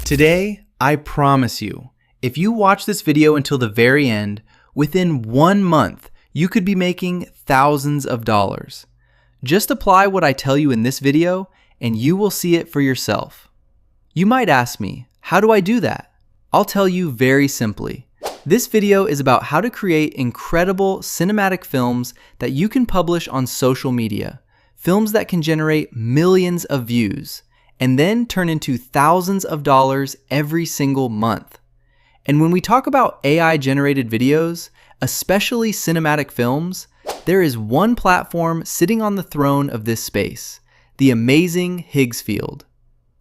Today, I promise you, if you watch this video until the very end, within 1 month, you could be making thousands of dollars. Just apply what I tell you in this video, and you will see it for yourself. You might ask me, how do I do that? I'll tell you very simply. This video is about how to create incredible cinematic films that you can publish on social media, films that can generate millions of views, and then turn into thousands of dollars every single month. And when we talk about AI-generated videos, especially cinematic films, there is one platform sitting on the throne of this space, the amazing Higgsfield.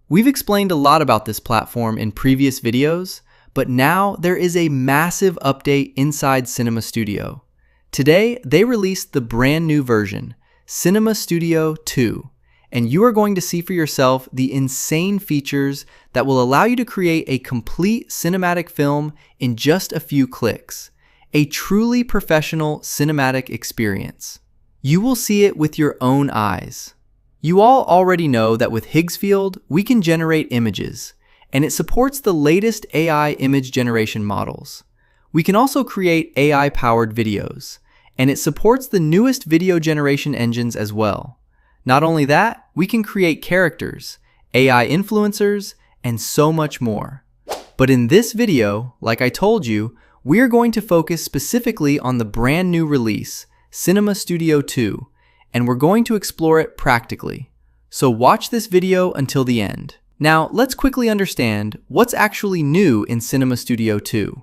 We've explained a lot about this platform in previous videos, but now there is a massive update inside Cinema Studio. Today, they released the brand new version, Cinema Studio 2, and you are going to see for yourself the insane features that will allow you to create a complete cinematic film in just a few clicks, a truly professional cinematic experience. You will see it with your own eyes. You all already know that with Higgsfield, we can generate images, and it supports the latest AI image generation models. We can also create AI-powered videos, and it supports the newest video generation engines as well. Not only that, we can create characters, AI influencers, and so much more. But in this video, like I told you, we are going to focus specifically on the brand new release, Cinema Studio 2, and we're going to explore it practically. So watch this video until the end. Now, let's quickly understand what's actually new in Cinema Studio 2.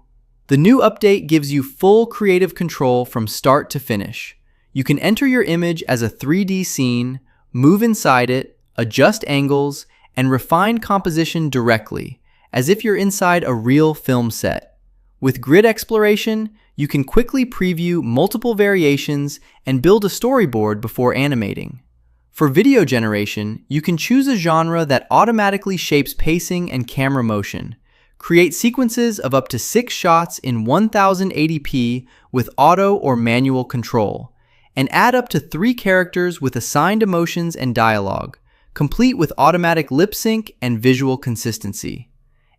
The new update gives you full creative control from start to finish. You can enter your image as a 3D scene, move inside it, adjust angles, and refine composition directly, as if you're inside a real film set. With grid exploration, you can quickly preview multiple variations and build a storyboard before animating. For video generation, you can choose a genre that automatically shapes pacing and camera motion, create sequences of up to 6 shots in 1080p with auto or manual control, and add up to 3 characters with assigned emotions and dialogue, complete with automatic lip sync and visual consistency.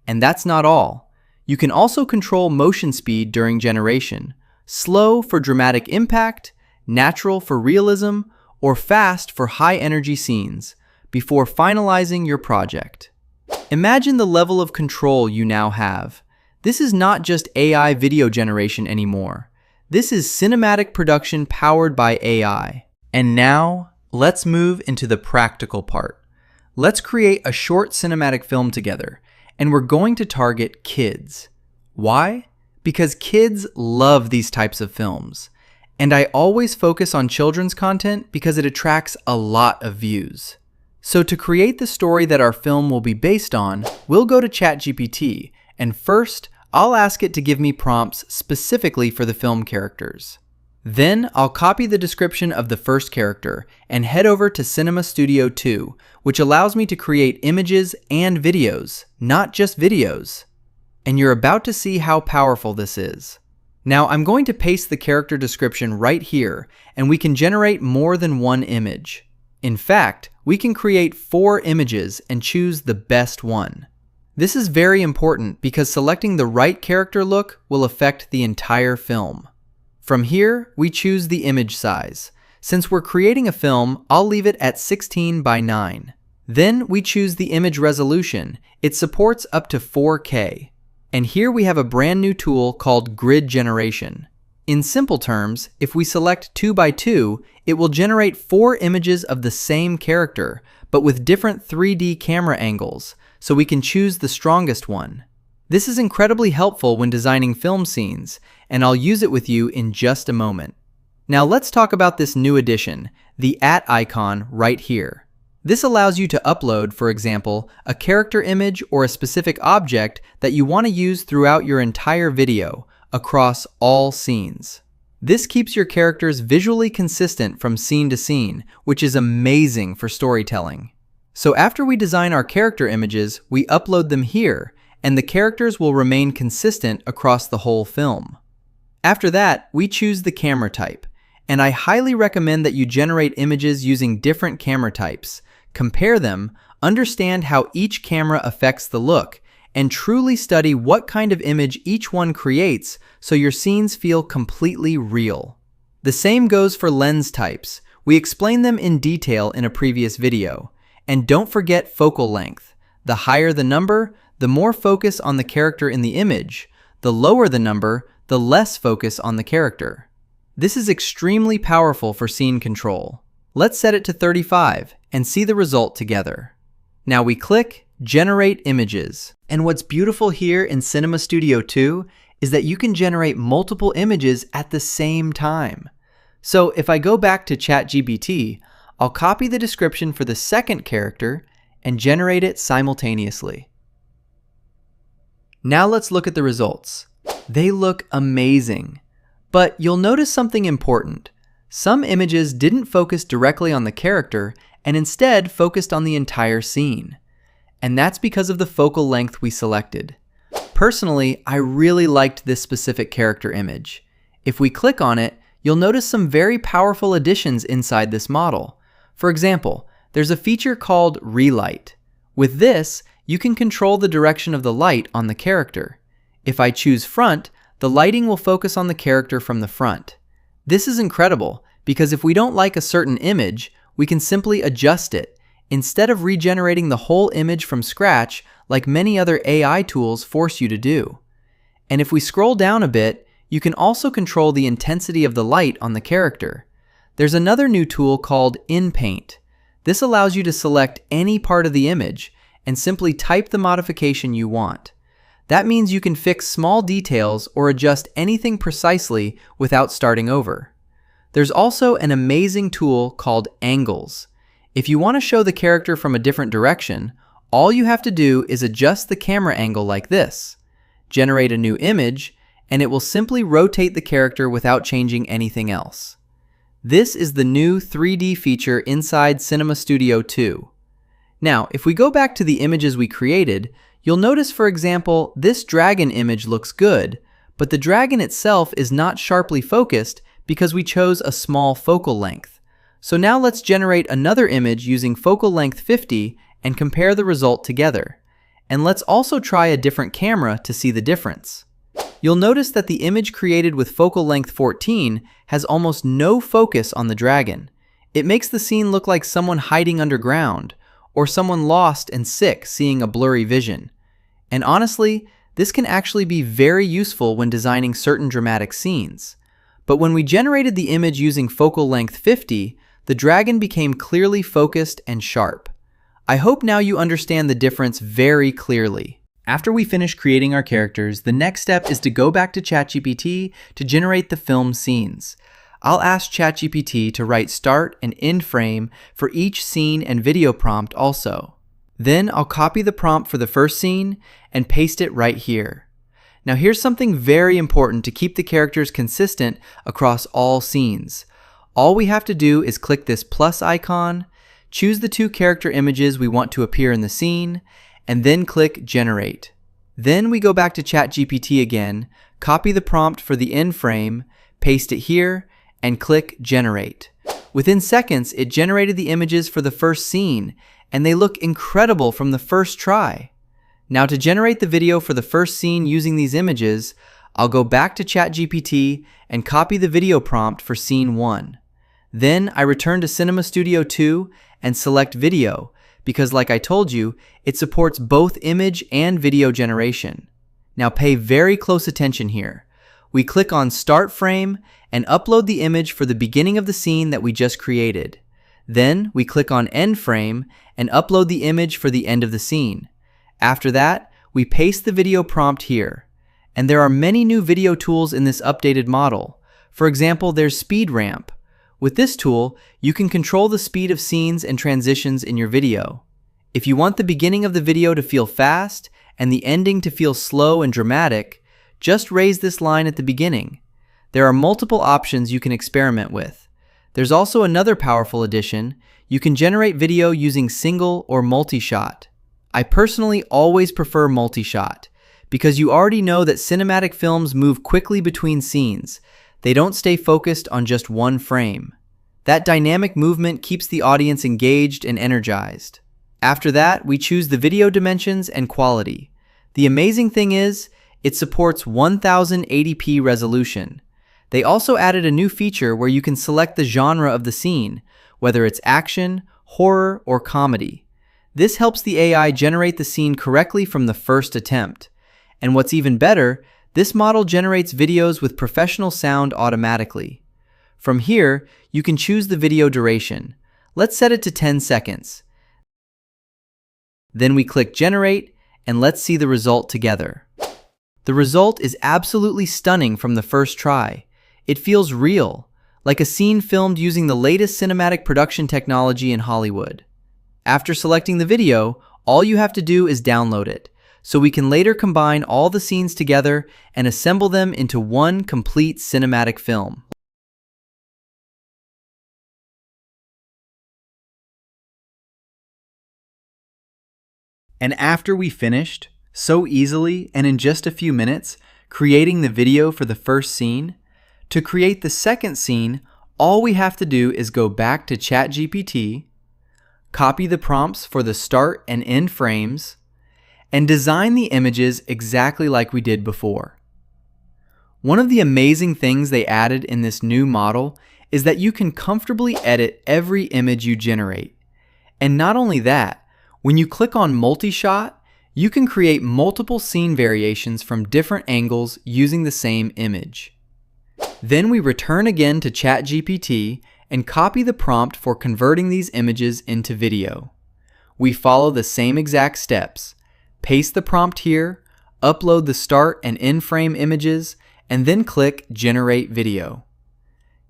And that's not all. You can also control motion speed during generation, slow for dramatic impact, natural for realism, or fast for high-energy scenes, before finalizing your project. Imagine the level of control you now have. This is not just AI video generation anymore. This is cinematic production powered by AI. And now, let's move into the practical part. Let's create a short cinematic film together, and we're going to target kids. Why? Because kids love these types of films. And I always focus on children's content because it attracts a lot of views. So to create the story that our film will be based on, we'll go to ChatGPT, and first, I'll ask it to give me prompts specifically for the film characters. Then I'll copy the description of the first character and head over to Cinema Studio 2, which allows me to create images and videos, not just videos. And you're about to see how powerful this is. Now I'm going to paste the character description right here, and we can generate more than one image. In fact, we can create 4 images and choose the best one. This is very important because selecting the right character look will affect the entire film. From here, we choose the image size. Since we're creating a film, I'll leave it at 16 by 9. Then we choose the image resolution. It supports up to 4K. And here we have a brand new tool called grid generation. In simple terms, if we select 2 by 2, it will generate 4 images of the same character, but with different 3D camera angles, so we can choose the strongest one. This is incredibly helpful when designing film scenes, and I'll use it with you in just a moment. Now let's talk about this new addition, the @ icon right here. This allows you to upload, for example, a character image or a specific object that you want to use throughout your entire video, across all scenes. This keeps your characters visually consistent from scene to scene, which is amazing for storytelling. So after we design our character images, we upload them here, and the characters will remain consistent across the whole film. After that, we choose the camera type, and I highly recommend that you generate images using different camera types, compare them, understand how each camera affects the look, and truly study what kind of image each one creates so your scenes feel completely real. The same goes for lens types. We explained them in detail in a previous video. And don't forget focal length. The higher the number, the more focus on the character in the image. The lower the number, the less focus on the character. This is extremely powerful for scene control. Let's set it to 35 and see the result together. Now we click Generate Images. And what's beautiful here in Cinema Studio 2 is that you can generate multiple images at the same time. So if I go back to ChatGPT, I'll copy the description for the second character and generate it simultaneously. Now let's look at the results. They look amazing. But you'll notice something important. Some images didn't focus directly on the character and instead focused on the entire scene. And that's because of the focal length we selected. Personally, I really liked this specific character image. If we click on it, you'll notice some very powerful additions inside this model. For example, there's a feature called Relight. With this, you can control the direction of the light on the character. If I choose Front, the lighting will focus on the character from the front. This is incredible because if we don't like a certain image, we can simply adjust it instead of regenerating the whole image from scratch like many other AI tools force you to do. And if we scroll down a bit, you can also control the intensity of the light on the character. There's another new tool called InPaint. This allows you to select any part of the image and simply type the modification you want. That means you can fix small details or adjust anything precisely without starting over. There's also an amazing tool called Angles. If you want to show the character from a different direction, all you have to do is adjust the camera angle like this. Generate a new image, and it will simply rotate the character without changing anything else. This is the new 3D feature inside Cinema Studio 2. Now, if we go back to the images we created, you'll notice, for example, this dragon image looks good, but the dragon itself is not sharply focused because we chose a small focal length. So now let's generate another image using focal length 50 and compare the result together. And let's also try a different camera to see the difference. You'll notice that the image created with focal length 14 has almost no focus on the dragon. It makes the scene look like someone hiding underground, or someone lost and sick seeing a blurry vision. And honestly, this can actually be very useful when designing certain dramatic scenes. But when we generated the image using focal length 50, the dragon became clearly focused and sharp. I hope now you understand the difference very clearly. After we finish creating our characters, the next step is to go back to ChatGPT to generate the film scenes. I'll ask ChatGPT to write start and end frame for each scene and video prompt also. Then I'll copy the prompt for the first scene and paste it right here. Now here's something very important to keep the characters consistent across all scenes. All we have to do is click this plus icon, choose the two character images we want to appear in the scene, and then click Generate. Then we go back to ChatGPT again, copy the prompt for the end frame, paste it here, and click Generate. Within seconds, it generated the images for the first scene, and they look incredible from the first try. Now to generate the video for the first scene using these images, I'll go back to ChatGPT and copy the video prompt for scene 1. Then I return to Cinema Studio 2 and select Video, because like I told you, it supports both image and video generation. Now pay very close attention here. We click on Start Frame and upload the image for the beginning of the scene that we just created. Then we click on End Frame and upload the image for the end of the scene. After that, we paste the video prompt here. And there are many new video tools in this updated model. For example, there's Speed Ramp. With this tool, you can control the speed of scenes and transitions in your video. If you want the beginning of the video to feel fast and the ending to feel slow and dramatic, just raise this line at the beginning. There are multiple options you can experiment with. There's also another powerful addition. You can generate video using single or multi-shot. I personally always prefer multi-shot because you already know that cinematic films move quickly between scenes. They don't stay focused on just one frame. That dynamic movement keeps the audience engaged and energized. After that, we choose the video dimensions and quality. The amazing thing is, it supports 1080p resolution. They also added a new feature where you can select the genre of the scene, whether it's action, horror, or comedy. This helps the AI generate the scene correctly from the first attempt. And what's even better, this model generates videos with professional sound automatically. From here, you can choose the video duration. Let's set it to 10 seconds. Then we click Generate, and let's see the result together. The result is absolutely stunning from the first try. It feels real, like a scene filmed using the latest cinematic production technology in Hollywood. After selecting the video, all you have to do is download it, so we can later combine all the scenes together and assemble them into one complete cinematic film. And after we finished, so easily and in just a few minutes, creating the video for the first scene, to create the second scene, all we have to do is go back to ChatGPT, copy the prompts for the start and end frames, and design the images exactly like we did before. One of the amazing things they added in this new model is that you can comfortably edit every image you generate. And not only that, when you click on multi-shot, you can create multiple scene variations from different angles using the same image. Then we return again to ChatGPT and copy the prompt for converting these images into video. We follow the same exact steps. Paste the prompt here, upload the start and end frame images, and then click Generate Video.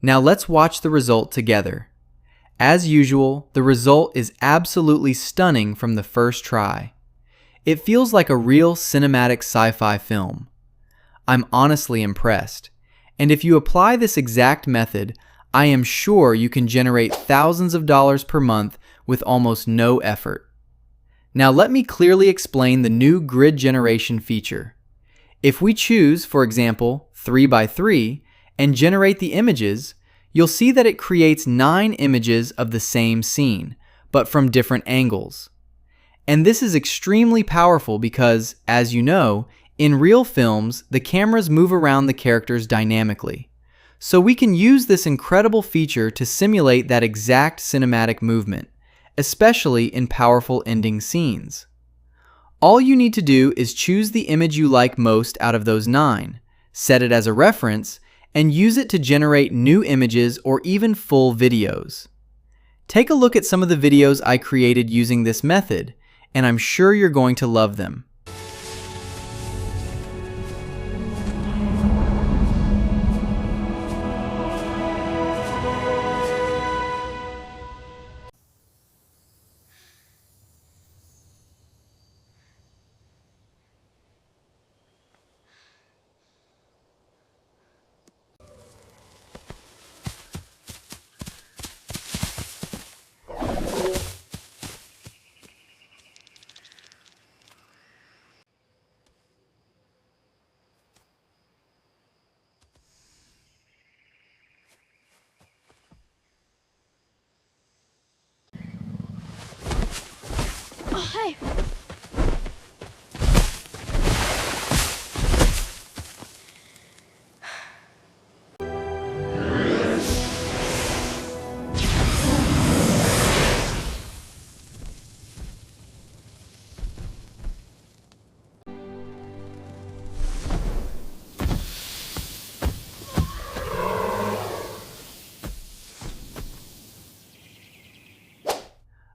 Now let's watch the result together. As usual, the result is absolutely stunning from the first try. It feels like a real cinematic sci-fi film. I'm honestly impressed. And if you apply this exact method, I am sure you can generate thousands of dollars per month with almost no effort. Now let me clearly explain the new grid generation feature. If we choose, for example, 3x3 and generate the images, you'll see that it creates 9 images of the same scene, but from different angles. And this is extremely powerful because, as you know, in real films, the cameras move around the characters dynamically. So we can use this incredible feature to simulate that exact cinematic movement, especially in powerful ending scenes. All you need to do is choose the image you like most out of those 9, set it as a reference, and use it to generate new images or even full videos. Take a look at some of the videos I created using this method, and I'm sure you're going to love them. Hey.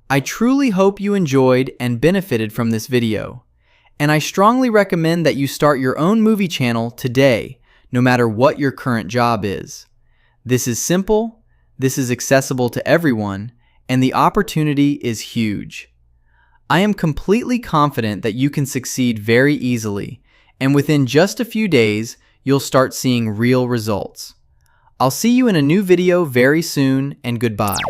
I truly hope you enjoyed and benefited from this video, and I strongly recommend that you start your own movie channel today, no matter what your current job is. This is simple, this is accessible to everyone, and the opportunity is huge. I am completely confident that you can succeed very easily, and within just a few days, you'll start seeing real results. I'll see you in a new video very soon, and goodbye.